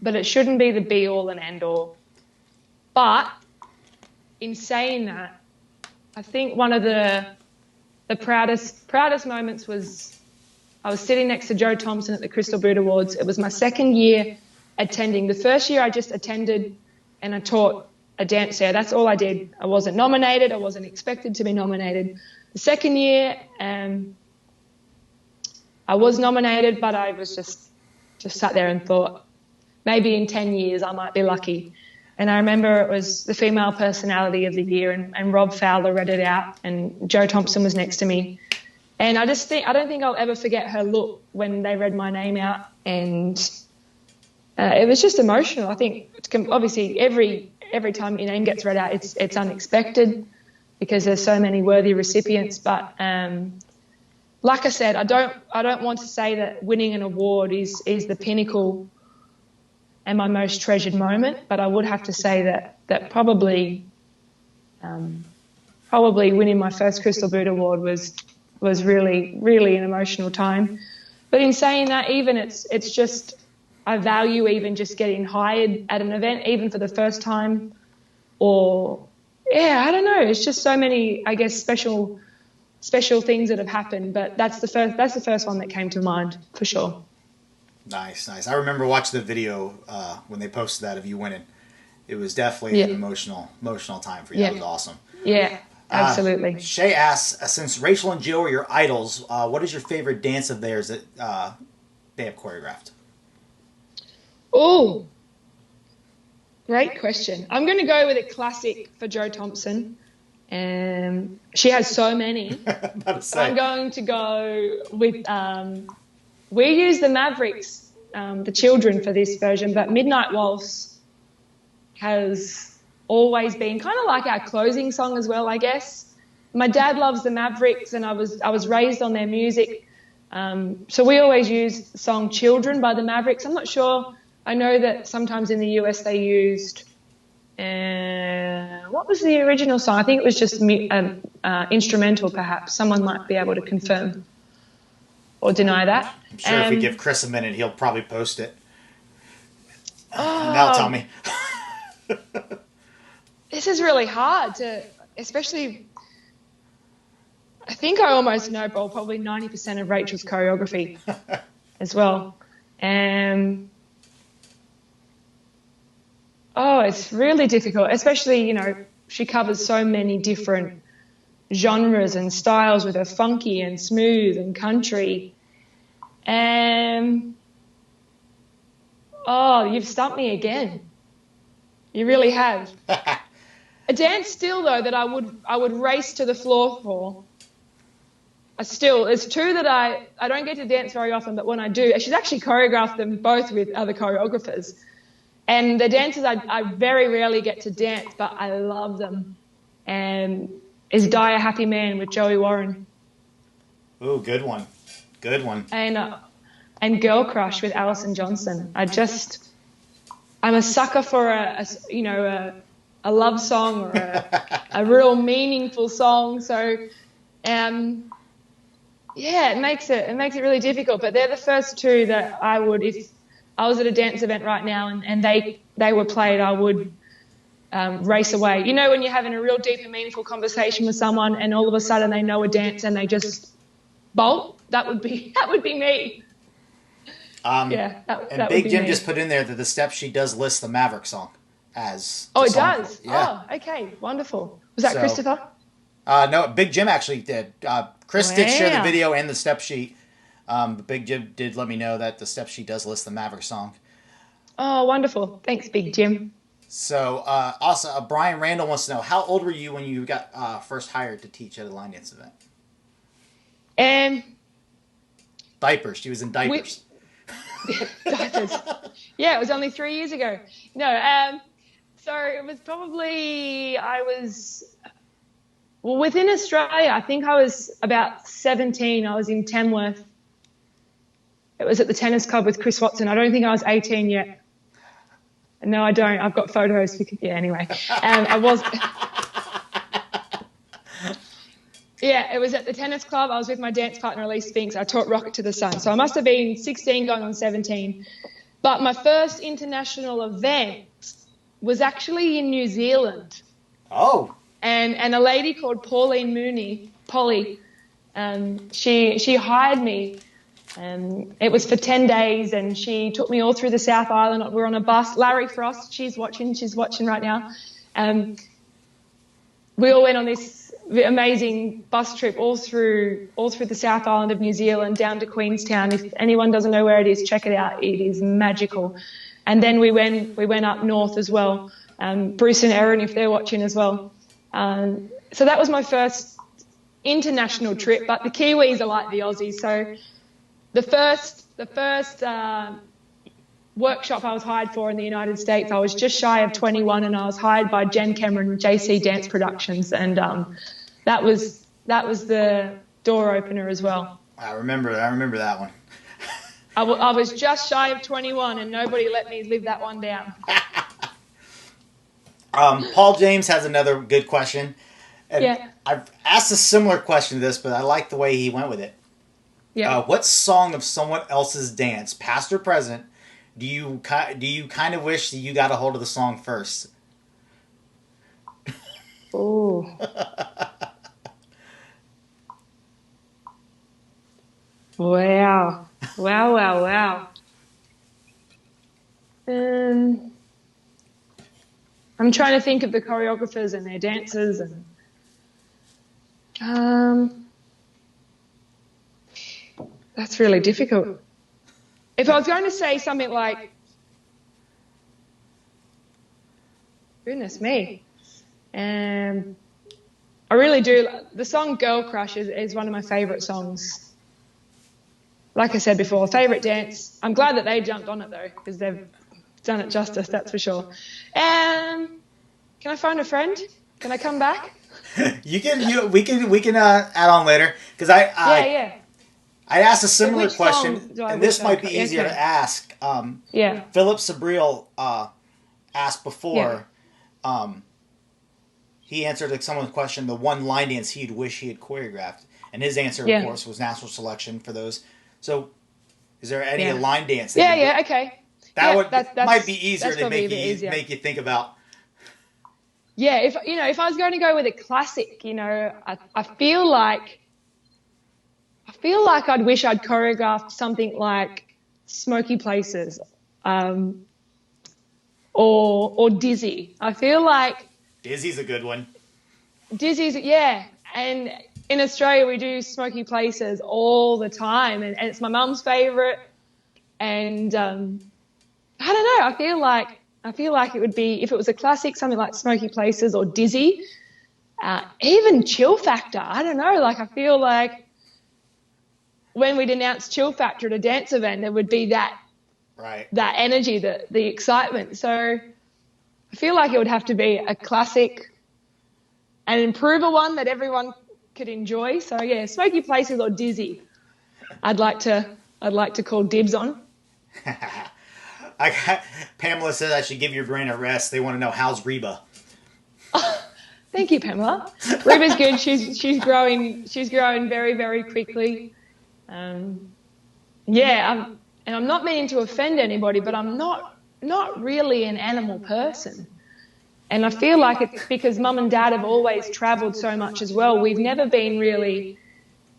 but it shouldn't be the be all and end all. But in saying that, I think one of the proudest moments was I was sitting next to Joe Thompson at the Crystal Boot Awards. It was my 2nd year attending. The first year I just attended and I taught a dance there. That's all I did. I wasn't nominated. I wasn't expected to be nominated. The 2nd year, I was nominated, but I was just sat there and thought, maybe in 10 years I might be lucky. And I remember it was the Female Personality of the Year, and Rob Fowler read it out, and Joe Thompson was next to me. And I don't think I'll ever forget her look when they read my name out, and it was just emotional. I think obviously every time your name gets read out, it's unexpected because there's so many worthy recipients. But like I said, I don't want to say that winning an award is the pinnacle and my most treasured moment, but I would have to say that probably winning my first Crystal Boot Award was really, really an emotional time. But in saying that, even it's just I value even just getting hired at an event, even for the first time, or I don't know. It's just so many, I guess, special things that have happened. But that's the first one that came to mind for sure. Nice. I remember watching the video when they posted that of you winning. It was definitely an emotional time for you. That was awesome. Yeah, absolutely. Shay asks, since Rachel and Joe are your idols, what is your favorite dance of theirs that they have choreographed? Oh, great question. I'm going to go with a classic for Joe Thompson. She has so many. I'm going to go with, we use the Mavericks, the children, for this version, but Midnight Waltz has always been kind of like our closing song as well, I guess. My dad loves the Mavericks, and I was raised on their music. So we always use the song Children by the Mavericks. I'm not sure. I know that sometimes in the US they used What was the original song? I think it was just instrumental, perhaps. Someone might be able to confirm or deny that. I'm sure if we give Chris a minute, he'll probably post it. And that'll tell me. This is really hard to, especially, I think I almost know probably 90% of Rachel's choreography as well. It's really difficult, especially, you know, she covers so many different genres and styles with her funky and smooth and country. You've stumped me again. You really have. A dance still, though, that I would race to the floor for. It's two that I don't get to dance very often, but when I do, she's actually choreographed them both with other choreographers. And the dances I very rarely get to dance, but I love them. Is Die a Happy Man with Joey Warren. Ooh, good one. Good one. And Girl Crush with Alison Johnson. I'm a sucker for a love song or a real meaningful song. So, it makes it really difficult. But they're the first two that I would, if I was at a dance event right now and they were played, I would race away. You know, when you're having a real deep and meaningful conversation with someone and all of a sudden they know a dance and they just bolt? That would be me. And Big Jim just put in there that the step sheet does list the Maverick song as. Oh, it does? Yeah. Oh, okay. Wonderful. Was that Christopher? No, Big Jim actually did. Chris did share the video and the step sheet. But Big Jim did let me know that the step sheet does list the Maverick song. Oh, wonderful. Thanks, Big Jim. So, also, Brian Randall wants to know, how old were you when you got first hired to teach at a line dance event? Diapers. She was in diapers. Diapers. Yeah, it was only 3 years ago. No, so it was probably, within Australia, I think I was about 17. I was in Tamworth. It was at the tennis club with Chris Watson. I don't think I was 18 yet. No, I don't. I've got photos. Anyway. I was... Yeah, it was at the tennis club. I was with my dance partner, Elise Spinks. I taught Rocket to the Sun. So I must have been 16 going on 17. But my first international event was actually in New Zealand. Oh. And a lady called Pauline Mooney, Polly, she hired me. It was for 10 days and she took me all through the South Island. We were on a bus. Larry Frost, she's watching right now. We all went on this amazing bus trip all through the South Island of New Zealand down to Queenstown. If anyone doesn't know where it is, check it out. It is magical. And then we went up north as well. Bruce and Erin, if they're watching as well. So that was my first international trip, but the Kiwis are like the Aussies. So the first workshop I was hired for in the United States, I was just shy of 21 and I was hired by Jen Cameron, JC Dance Productions, and that was the door opener as well. I remember that one. I was just shy of 21 and nobody let me live that one down. Paul James has another good question. And yeah. I've asked a similar question to this, but I like the way he went with it. Yeah. What song of someone else's dance, past or present, do you kind of wish that you got a hold of the song first? Oh. Wow. I'm trying to think of the choreographers and their dances and that's really difficult. If I was going to say something like, goodness me, I really do. The song Girl Crush is one of my favourite songs. Like I said before, favourite dance. I'm glad that they jumped on it though, because they've done it justice, that's for sure. Can I find a friend? Can I come back? We can add on later, because I asked a similar question, and this might be easier to ask. Philip Sabriel asked before, he answered like someone's question, the one line dance he'd wish he had choreographed, and his answer, of course, was natural selection for those. So, is there any line dance? Okay. That might be easier to make you think about. Yeah, if I was going to go with a classic, I feel like I'd wish I'd choreographed something like Smoky Places, or Dizzy. I feel like Dizzy's a good one. Dizzy's, yeah. And in Australia, we do Smoky Places all the time, and it's my mum's favourite. And I don't know. I feel like it would be, if it was a classic, something like Smoky Places or Dizzy, even Chill Factor. I don't know. Like, I feel like when we'd announce Chill Factor at a dance event, there would be that energy, the excitement. So I feel like it would have to be a classic, an improver one that everyone could enjoy. So yeah, Smoky Places or Dizzy, I'd like to call dibs on. Pamela says I should give your brain a rest. They want to know, how's Reba? Thank you, Pamela. Reba's good. She's growing very, very quickly. And I'm not meaning to offend anybody, but I'm not really an animal person. And I feel like it's because Mum and Dad have always travelled so much as well. We've never been really,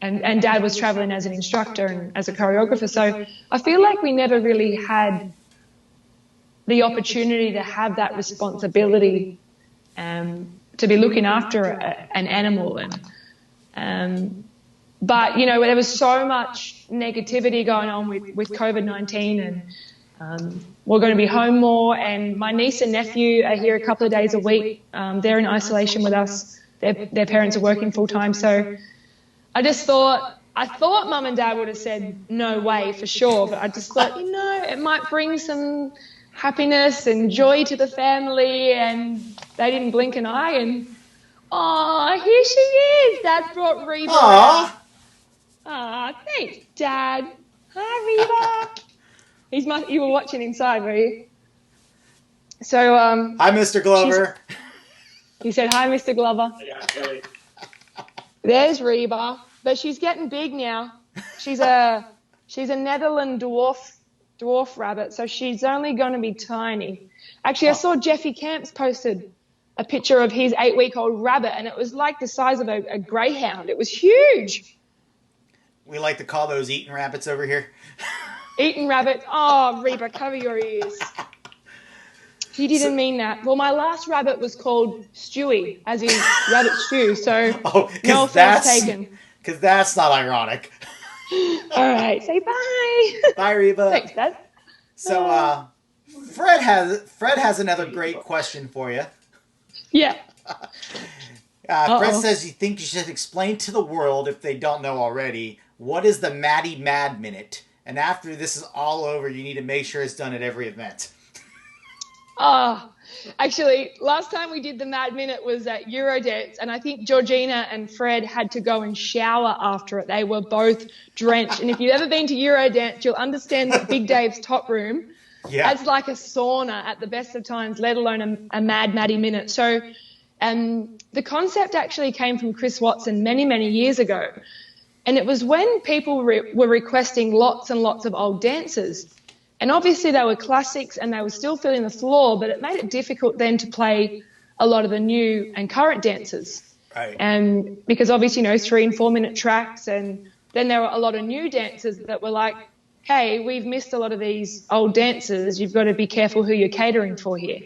and Dad was travelling as an instructor and as a choreographer. So I feel like we never really had the opportunity to have that responsibility, to be looking after an animal. But, there was so much negativity going on with COVID-19, and we're going to be home more, and my niece and nephew are here a couple of days a week. They're in isolation with us. Their parents are working full-time. So I thought Mum and Dad would have said no way for sure, but I just thought, it might bring some happiness and joy to the family, and they didn't blink an eye, and here she is. Dad brought Reba. Thanks, Dad. Hi, Reba. You were watching inside, were you? So, hi, Mr. Glover. He said, hi, Mr. Glover. There's Reba, but she's getting big now. She's a Netherland dwarf rabbit, so she's only going to be tiny. Actually, I saw Jeffy Camps posted a picture of his 8-week-old rabbit, and it was like the size of a greyhound. It was huge. We like to call those eating rabbits over here. Eating rabbits. Oh, Reba, cover your ears. He didn't mean that. Well, my last rabbit was called Stewie, as in rabbit stew, so no offense taken. Because that's not ironic. All right, say bye. Bye, Reba. Thanks, Dad. So, Fred has another great question for you. Yeah. Fred says you think you should explain to the world, if they don't know already, what is the Maddie Mad Minute? And after this is all over, you need to make sure it's done at every event. Actually, last time we did the Mad Minute was at Eurodance, and I think Georgina and Fred had to go and shower after it. They were both drenched. And if you've ever been to Eurodance, you'll understand that Big Dave's top room adds like a sauna at the best of times, let alone a Mad Maddie Minute. So the concept actually came from Chris Watson many, many years ago. And it was when people were requesting lots and lots of old dances. And obviously they were classics and they were still filling the floor, but it made it difficult then to play a lot of the new and current dances. Right. And because obviously, 3 and 4 minute tracks, and then there were a lot of new dancers that were like, hey, we've missed a lot of these old dances. You've got to be careful who you're catering for here.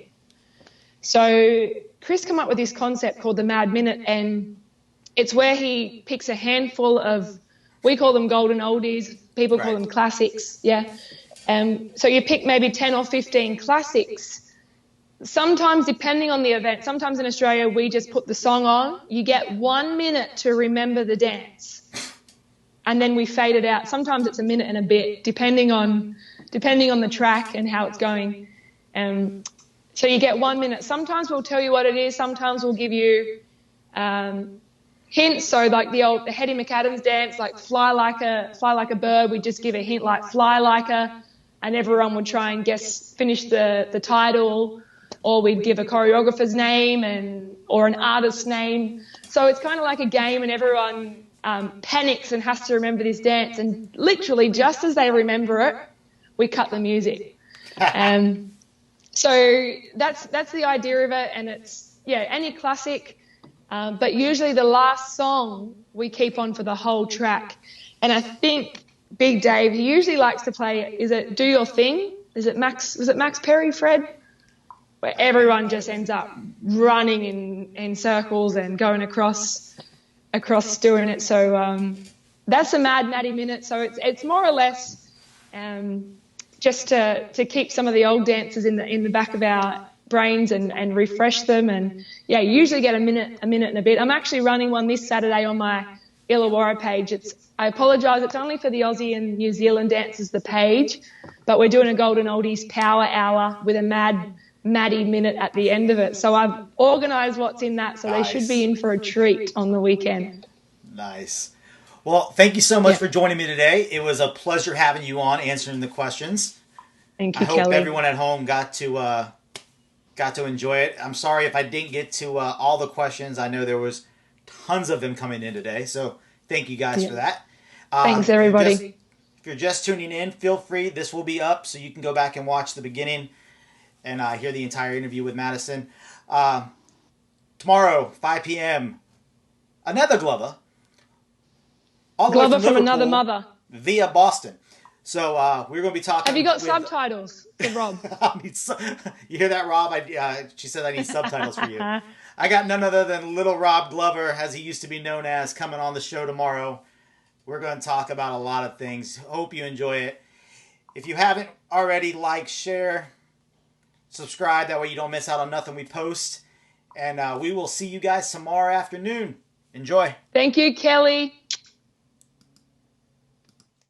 So Chris came up with this concept called the Mad Minute, and it's where he picks a handful of, we call them golden oldies, people call them classics, so you pick maybe 10 or 15 classics. Sometimes, depending on the event, sometimes in Australia we just put the song on. You get 1 minute to remember the dance, and then we fade it out. Sometimes it's a minute and a bit, depending on the track and how it's going. So you get 1 minute. Sometimes we'll tell you what it is. Sometimes we'll give you hints. So like the Hetty McAdams dance, like fly like a bird. We just give a hint like fly like a, and everyone would try and finish the title. or we'd give a choreographer's name or an artist's name. So it's kind of like a game, and everyone panics and has to remember this dance. And literally, just as they remember it, we cut the music. So that's the idea of it, and it's any classic. But usually the last song we keep on for the whole track. And I think Big Dave, he usually likes to play, is it Do Your Thing? Was it Max Perry, Fred? Where everyone just ends up running in circles and going across doing it. So that's a Mad Maddie minute. So it's more or less just to keep some of the old dances in the back of our brains and refresh them. And usually get a minute and a bit. I'm actually running one this Saturday on my Illawarra page. I apologise, it's only for the Aussie and New Zealand dancers, the page, but we're doing a Golden Oldies Power Hour with a Mad Maddie minute at the end of it. So I've organised what's in that, so nice. They should be in for a treat on the weekend. Nice. Well, thank you so much for joining me today. It was a pleasure having you on, answering the questions. Thank you, Kelly. I hope Kelly. everyone at home got to enjoy it. I'm sorry if I didn't get to all the questions. I know there was tons of them coming in today, so thank you guys for that. Thanks, everybody. If you're just tuning in, feel free. This will be up, so you can go back and watch the beginning and hear the entire interview with Madison. Tomorrow, 5 p.m., another Glover. All the way from Liverpool, another mother. Via Boston. So we're going to be talking. Have you got subtitles for Rob? You hear that, Rob? She said I need subtitles for you. I got none other than Little Rob Glover, as he used to be known as, coming on the show tomorrow. We're going to talk about a lot of things. Hope you enjoy it. If you haven't already, like, share, subscribe. That way you don't miss out on nothing we post. And we will see you guys tomorrow afternoon. Enjoy. Thank you, Kelly.